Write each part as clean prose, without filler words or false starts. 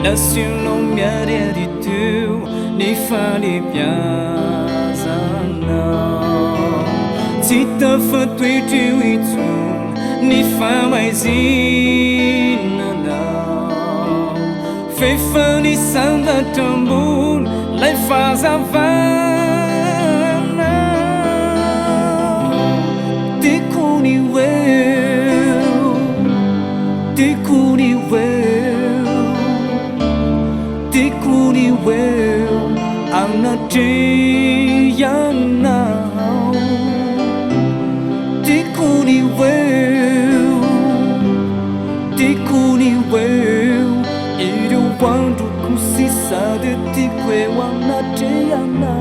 那心龙面的土，你发的边上那，记得发对住一处，你发为gì那，非发你上的成本来发上饭。Aina tiako tiako iru wandu kusisa de tikwe wana tiako.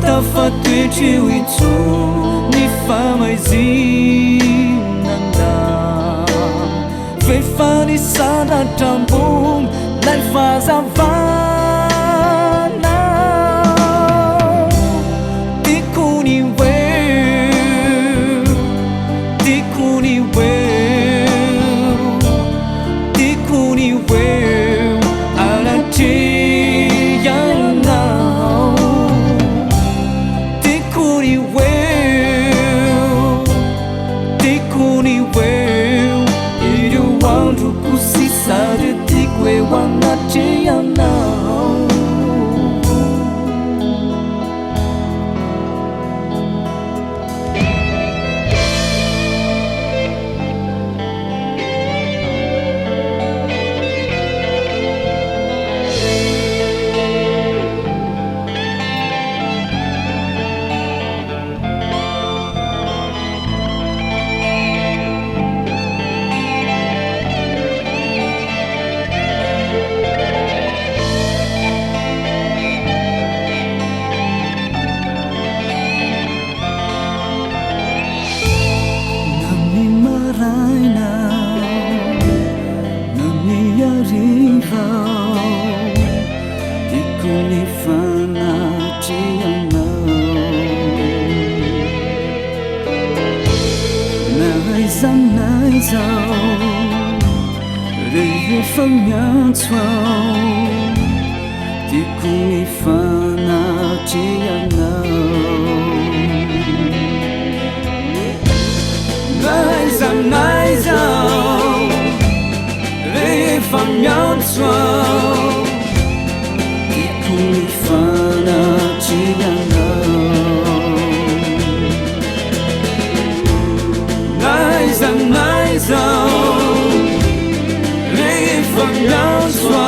Ta fa tuyệt chiều ít số, ni pha mai gì nanda, về pha đi xa đã trầm buông, lại pha ra vana, tiku ni well, tiku ni well, tiku ni well, Aina we want not to know. Remercions, tiako ny fanatrehanao. Naiza rehefa miantso tiako ny fanatrehanao. Naiza rehefa miantso